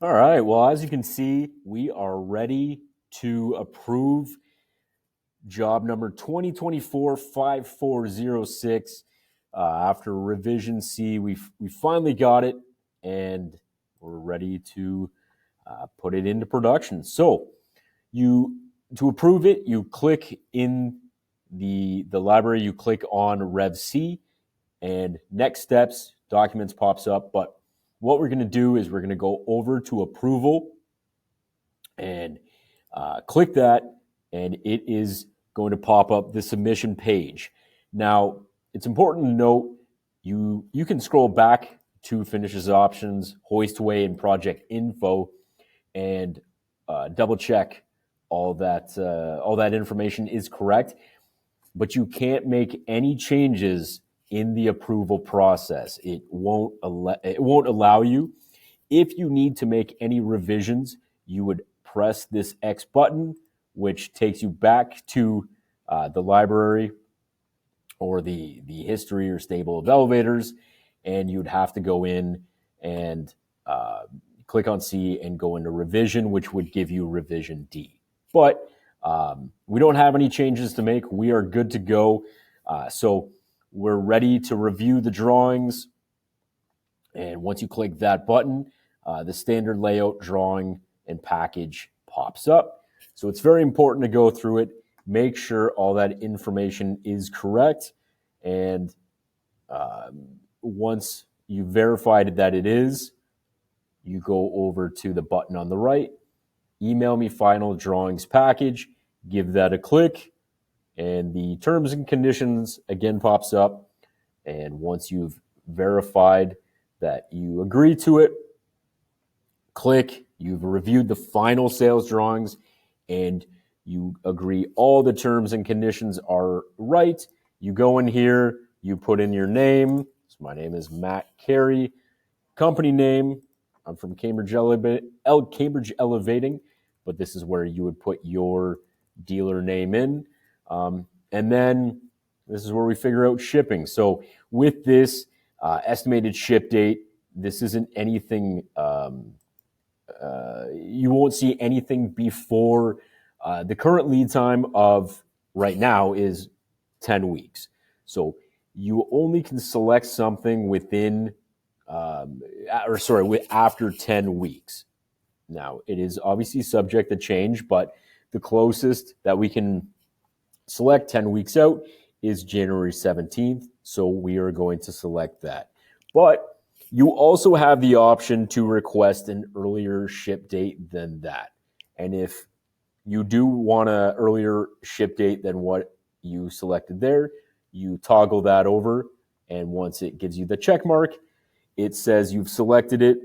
All right. Well, as you can see, we are ready to approve job number 2024-5406. After revision C, we finally got it, and we're ready to put it into production. So, to approve it, you click in the library. You click on Rev C, and next steps documents pops up. But what we're going to do is we're going to go over to approval and click that, and it is going to pop up the submission page. Now, it's important to note you can scroll back to finishes options, hoist away, and project info, and double check all that information is correct. But you can't make any changes in the approval process. It won't allow you. If you need to make any revisions, you would press this X button, which takes you back to the library or the history or stable of elevators, and you'd have to go in and click on C and go into revision, which would give you revision D. But we don't have any changes to make. We are good to go. So we're ready to review the drawings. And once you click that button, the standard layout, drawing, and package pops up. So it's very important to go through it, make sure all that information is correct. And once you've verified that it is, you go over to the button on the right, email me final drawings package, give that a click, and the terms and conditions again pops up. And once you've verified that you agree to it, click, you've reviewed the final sales drawings, and you agree all the terms and conditions are right. You go in here, you put in your name. So my name is Matt Carey. Company name, I'm from Cambridge Elevating, but this is where you would put your dealer name in. And then this is where we figure out shipping. So with this estimated ship date, this isn't anything, you won't see anything before the current lead time of right now is 10 weeks. So you only can select something within, after 10 weeks. Now, it is obviously subject to change, but the closest that we can select 10 weeks out is January 17th. So we are going to select that. But you also have the option to request an earlier ship date than that. And if you do want an earlier ship date than what you selected there, you toggle that over. And once it gives you the check mark, it says you've selected it.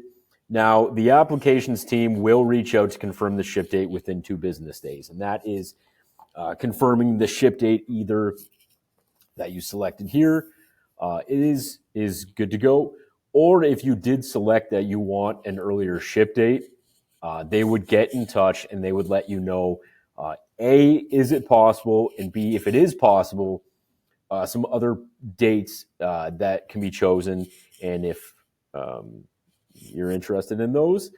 Now, the applications team will reach out to confirm the ship date within 2 business days. And that is confirming the ship date either that you selected here is good to go. Or if you did select that you want an earlier ship date, they would get in touch and they would let you know, A, is it possible? And B, if it is possible, some other dates that can be chosen. And if you're interested in those,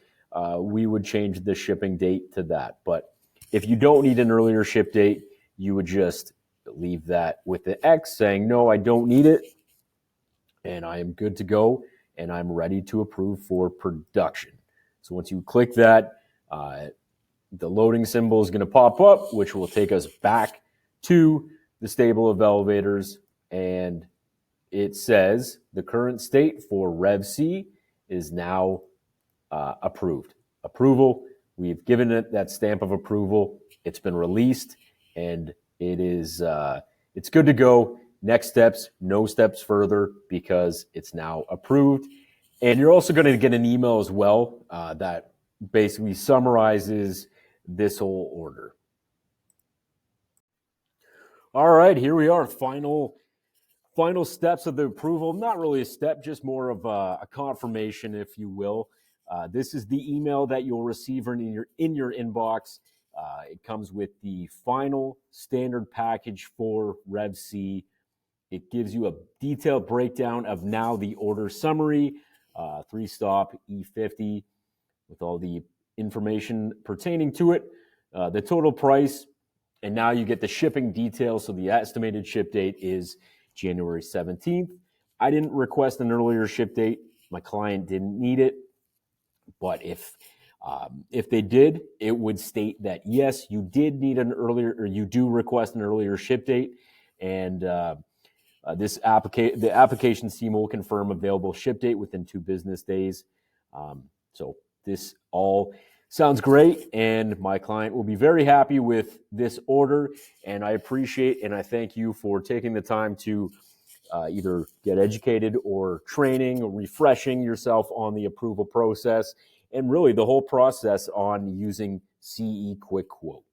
we would change the shipping date to that. But if you don't need an earlier ship date, you would just leave that with the X saying, no, I don't need it. And I am good to go. And I'm ready to approve for production. So once you click that, the loading symbol is going to pop up, which will take us back to the stable of elevators. And it says the current state for Rev C is now approved. Approval. We've given it that stamp of approval. It's been released, and it is it's good to go. Next steps, no steps further because it's now approved. And you're also going to get an email as well that basically summarizes this whole order. All right, here we are. Final steps of the approval. Not really a step, just more of a confirmation, if you will. This is the email that you'll receive in your inbox. It comes with the final standard package for Rev C. It gives you a detailed breakdown of now the order summary, 3-stop E50, with all the information pertaining to it, the total price, and now you get the shipping details. So the estimated ship date is January 17th. I didn't request an earlier ship date. My client didn't need it. But if they did, it would state that, yes, you did need an earlier, or you do request an earlier ship date. And the application team will confirm available ship date within 2 business days. So this all sounds great, and my client will be very happy with this order. And I appreciate and I thank you for taking the time to either get educated or training or refreshing yourself on the approval process and really the whole process on using CE Quick Quote.